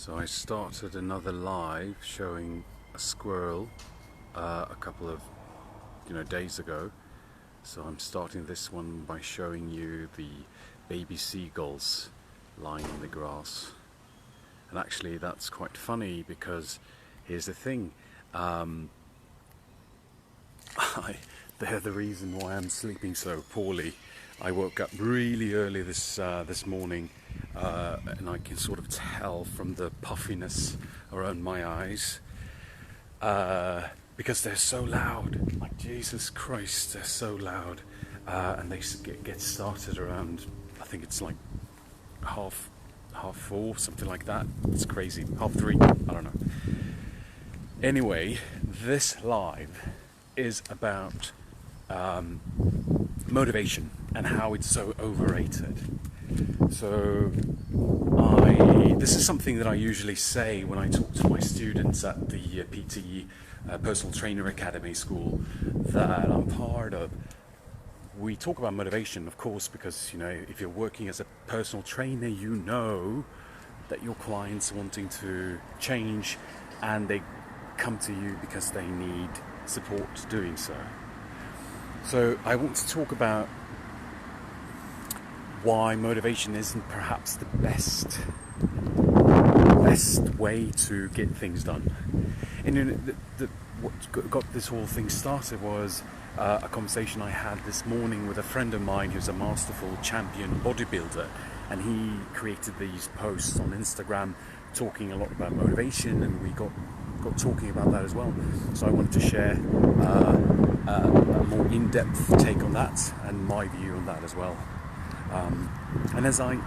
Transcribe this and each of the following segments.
So I started another live showing a squirrel a couple of days ago. So I'm starting this one by showing you the baby seagulls lying in the grass. And actually that's quite funny because here's the thing, they're the reason why I'm sleeping so poorly. I woke up really early this morning, and I can sort of tell from the puffiness around my eyes, because they're so loud. Like, Jesus Christ, they're so loud, and they get started around, I think it's like half 4, something like that. It's crazy. 3:30, I don't know. Anyway, this live is about motivation and how it's so overrated. So this is something that I usually say when I talk to my students at the PTE Personal Trainer Academy school that I'm part of. We talk about motivation, of course, because if you're working as a personal trainer, you know that your clients are wanting to change and they come to you because they need support doing so. So I want to talk about why motivation isn't perhaps the best way to get things done. And what got this whole thing started was a conversation I had this morning with a friend of mine who's a masterful champion bodybuilder, and he created these posts on Instagram talking a lot about motivation, and we got talking about that as well. So I wanted to share a more in-depth take on that and my view on that as well. And as I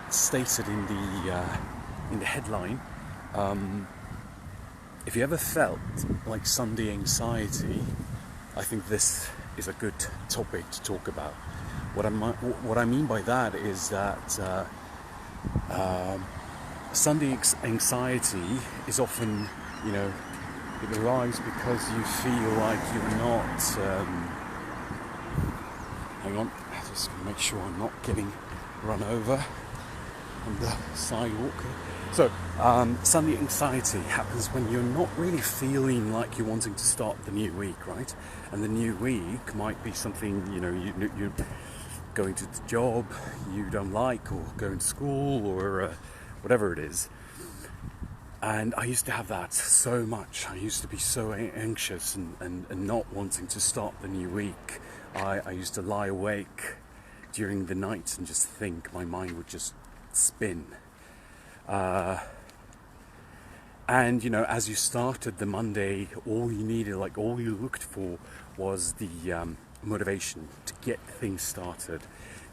stated in the headline, if you ever felt like Sunday anxiety, I think this is a good topic to talk about. What I mean by that is that Sunday anxiety is often, it arises because you feel like you're not. Hang on, I just make sure I'm not getting run over on the sidewalk. So, Sunday anxiety happens when you're not really feeling like you're wanting to start the new week, right? And the new week might be something, you're going to the job you don't like, or going to school, or whatever it is. And I used to have that so much. I used to be so anxious and not wanting to start the new week. I used to lie awake during the night and just think. My mind would just spin. And as you started the Monday, all you looked for was the motivation to get things started,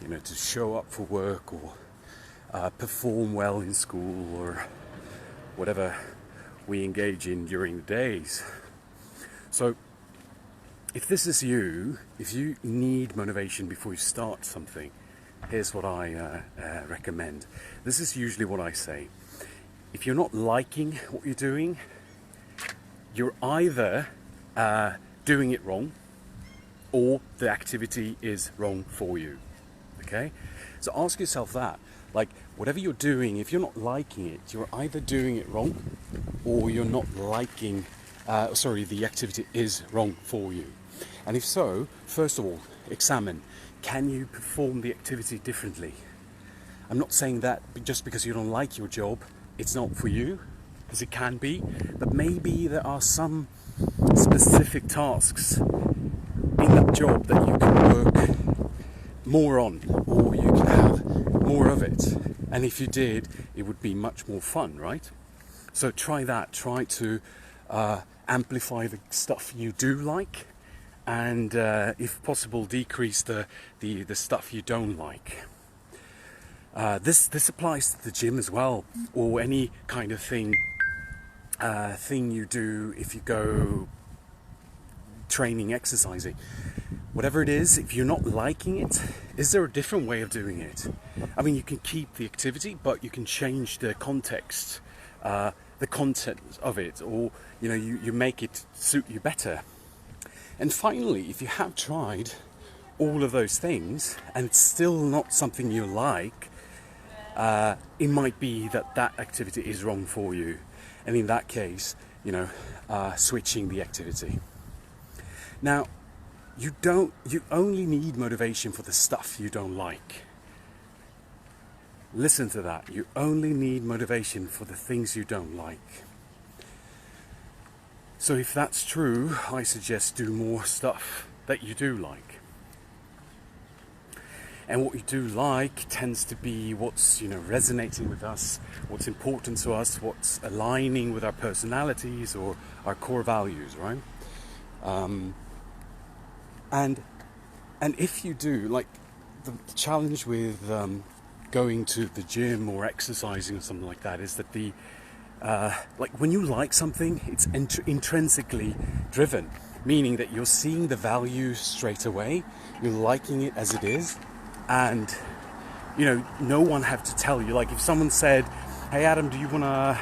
to show up for work, or perform well in school, or whatever we engage in during the days. So if this is you, if you need motivation before you start something, here's what I recommend. This is usually what I say. If you're not liking what you're doing, you're either doing it wrong, or the activity is wrong for you. Okay? So ask yourself that. Like, whatever you're doing, if you're not liking it, you're either doing it wrong, or you're not liking, the activity is wrong for you. And if so, first of all, examine, can you perform the activity differently? I'm not saying that just because you don't like your job, it's not for you, because it can be, but maybe there are some specific tasks in that job that you can work more on, or you can have more of it. And if you did, it would be much more fun, right? So try that. Try to amplify the stuff you do like, and if possible, decrease the stuff you don't like. This applies to the gym as well, or any kind of thing you do if you go training, exercising. Whatever it is, if you're not liking it, is there a different way of doing it? I mean, you can keep the activity, but you can change the context, the content of it, or you make it suit you better. And finally, if you have tried all of those things and it's still not something you like, it might be that that activity is wrong for you. And in that case, switching the activity. Now, you only need motivation for the stuff you don't like. Listen to that. You only need motivation for the things you don't like. So if that's true, I suggest do more stuff that you do like. And what you do like tends to be what's resonating with us, what's important to us, what's aligning with our personalities or our core values, right? And if you do, like the challenge with going to the gym or exercising or something like that is that like when you like something, it's intrinsically driven, meaning that you're seeing the value straight away, you're liking it as it is, and no one have to tell you. Like if someone said, "Hey Adam, do you wanna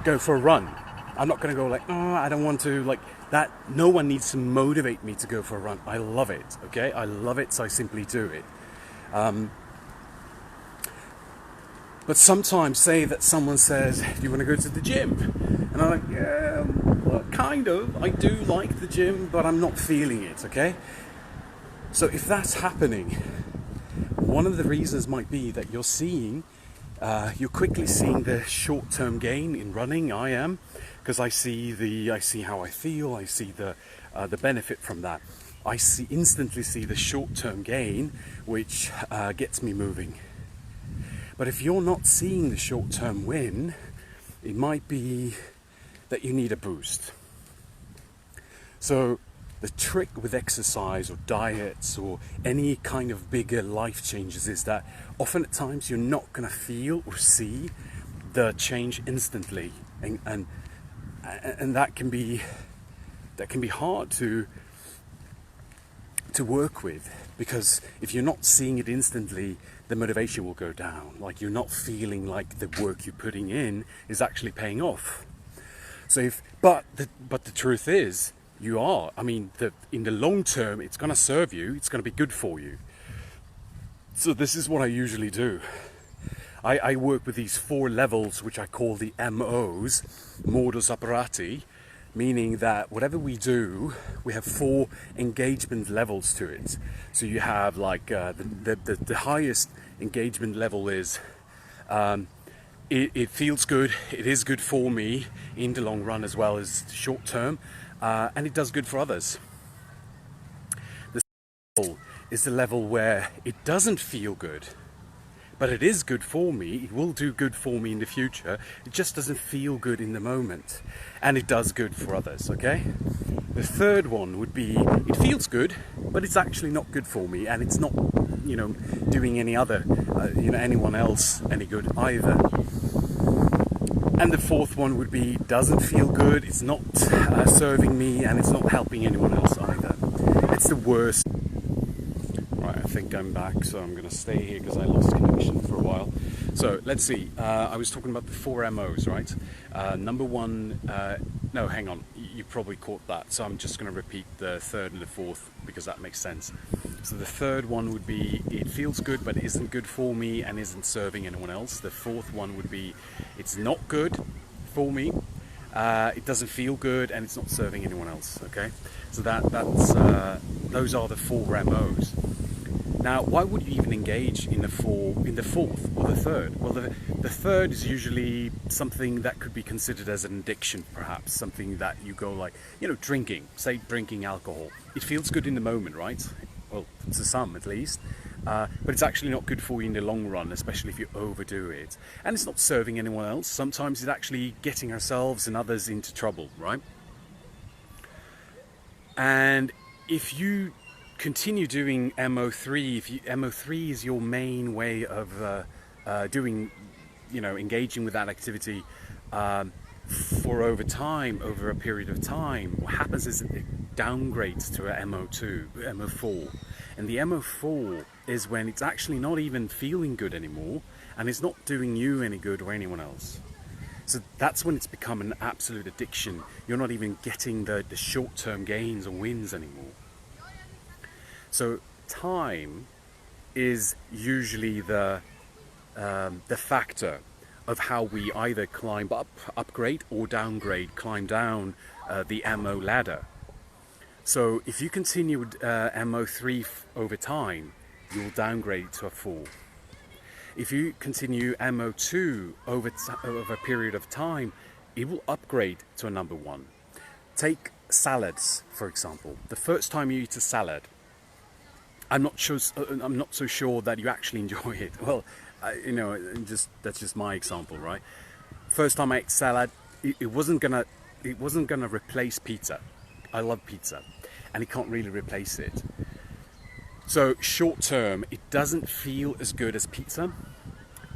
go for a run?" I'm not gonna go like, "Oh, I don't want to," like that. No one needs to motivate me to go for a run. I love it, okay? I love it, so I simply do it. But sometimes, say that someone says, "Do you want to go to the gym?" And I'm like, "Yeah, well, kind of. I do like the gym, but I'm not feeling it," okay? So if that's happening, one of the reasons might be that you're quickly seeing the short-term gain in running. I am, because I see how I feel. I see the benefit from that. I instantly see the short-term gain, which gets me moving. But if you're not seeing the short-term win, it might be that you need a boost. So the trick with exercise or diets or any kind of bigger life changes is that often at times you're not going to feel or see the change instantly, and that can be hard to work with, because if you're not seeing it instantly, the motivation will go down. Like you're not feeling like the work you're putting in is actually paying off. So but the truth is, you are. I mean, in the long term, it's going to serve you. It's going to be good for you. So this is what I usually do. I work with these 4 levels, which I call the MOs, modus operandi, meaning that whatever we do, we have 4 engagement levels to it. So you have like the highest engagement level is it feels good, it is good for me in the long run as well as short term, and it does good for others. The second level is the level where it doesn't feel good, but it is good for me, it will do good for me in the future, it just doesn't feel good in the moment, and it does good for others, okay? The third one would be, it feels good, but it's actually not good for me, and it's not, doing anyone else any good either. And the fourth one would be, doesn't feel good, it's not serving me, and it's not helping anyone else either. It's the worst. Right, I think I'm back, so I'm going to stay here because I lost connection for a while. So let's see, I was talking about the 4 MOs, right? Number 1, no, hang on, you probably caught that, so I'm just going to repeat the third and the fourth because that makes sense. So the third one would be, it feels good but it isn't good for me and isn't serving anyone else. The fourth one would be, it's not good for me, it doesn't feel good, and it's not serving anyone else, okay? So those are the 4 MOs. Now, why would you even engage in the fourth or the third? Well, the third is usually something that could be considered as an addiction, perhaps. Something that you go like, drinking, say drinking alcohol. It feels good in the moment, right? Well, to some at least. But it's actually not good for you in the long run, especially if you overdo it. And it's not serving anyone else. Sometimes it's actually getting ourselves and others into trouble, right? And if you continue doing MO3, MO3 is your main way of doing, engaging with that activity over a period of time, what happens is it downgrades to a MO2, MO4. And the MO4 is when it's actually not even feeling good anymore, and it's not doing you any good or anyone else. So that's when it's become an absolute addiction. You're not even getting the short-term gains or wins anymore. So time is usually the the factor of how we either climb up, upgrade, or downgrade, climb down the MO ladder. So if you continue with MO3 over time, you'll downgrade to a 4. If you continue MO2 over a period of time, it will upgrade to a number 1. Take salads, for example. The first time you eat a salad, I'm not so sure that you actually enjoy it. Well, that's just my example, right? First time I ate salad, it wasn't gonna replace pizza. I love pizza, and it can't really replace it. So short term, it doesn't feel as good as pizza,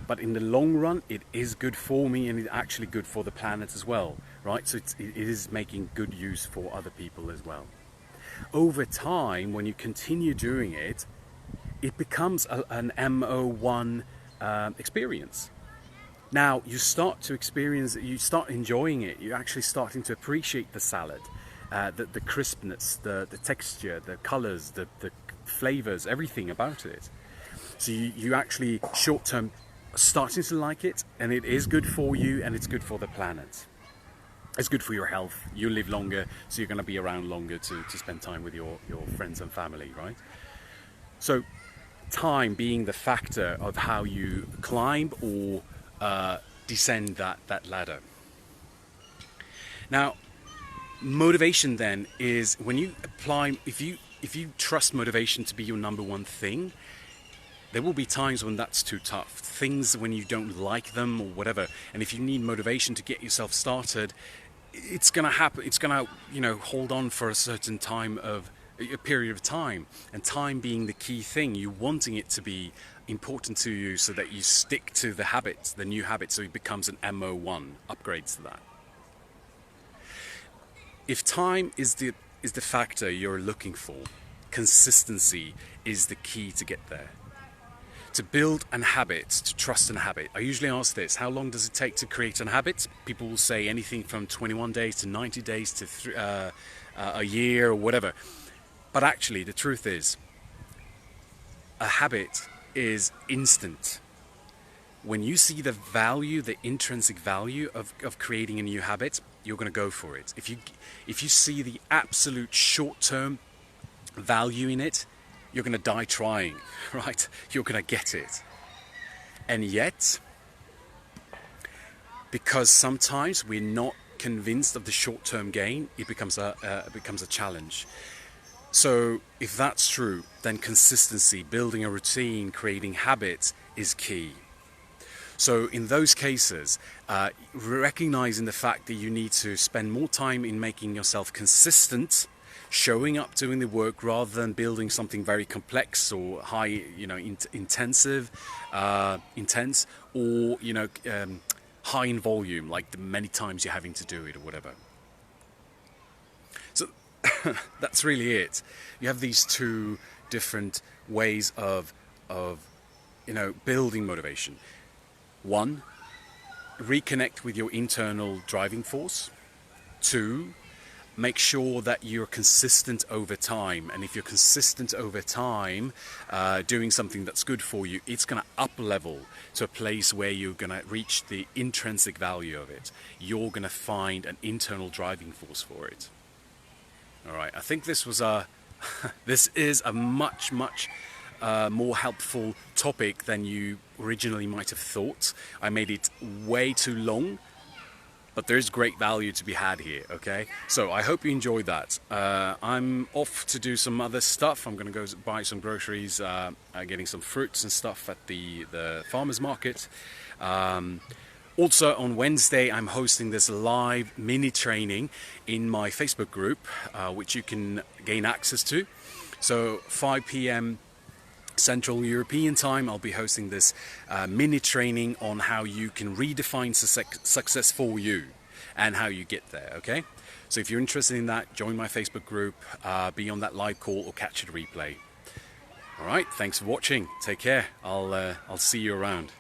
but in the long run, it is good for me, and it's actually good for the planet as well, right? So it is making good use for other people as well. Over time, when you continue doing it, it becomes an MO1 experience. Now you start to experience it, you start enjoying it, you're actually starting to appreciate the salad, the crispness, the texture, the colors, the flavors, everything about it. So you actually short term starting to like it, and it is good for you, and it's good for the planet. It's good for your health. You live longer, so you're going to be around longer to spend time with your friends and family, right? So time being the factor of how you climb or descend that ladder. Now, motivation then is when you apply, if you trust motivation to be your number 1 thing, there will be times when that's too tough. Things when you don't like them or whatever. And if you need motivation to get yourself started, it's going to happen. It's going to, hold on for a certain time of a period of time. And time being the key thing, you wanting it to be important to you so that you stick to the habits, the new habit, so it becomes an MO1, upgrades to that. If time is the factor you're looking for, consistency is the key to get there. To build an habit, to trust in a habit. I usually ask this, how long does it take to create an habit? People will say anything from 21 days to 90 days to a year or whatever. But actually, the truth is, a habit is instant. When you see the value, the intrinsic value of creating a new habit, you're going to go for it. If you see the absolute short-term value in it, you're going to die trying, right? You're going to get it. And yet, because sometimes we're not convinced of the short-term gain, it becomes a challenge. So if that's true, then consistency, building a routine, creating habits is key. So in those cases, recognizing the fact that you need to spend more time in making yourself consistent, showing up, doing the work, rather than building something very complex or high, intense, or high in volume, like the many times you're having to do it or whatever. So that's really it. You have these two different ways of building motivation. One, reconnect with your internal driving force. Two, make sure that you're consistent over time. And if you're consistent over time, doing something that's good for you, it's going to up level to a place where you're going to reach the intrinsic value of it. You're going to find an internal driving force for it. All right, I think this is a much more helpful topic than you originally might have thought. I made it way too long, but there's great value to be had here, okay? So I hope you enjoyed that. I'm off to do some other stuff. I'm going to go buy some groceries, getting some fruits and stuff at the farmer's market. Also on Wednesday, I'm hosting this live mini training in my Facebook group, which you can gain access to. So 5 p.m. Central European time, I'll be hosting this mini training on how you can redefine success for you and how you get there, okay? So if you're interested in that, join my Facebook group, be on that live call or catch a replay. All right, thanks for watching. Take care. I'll see you around.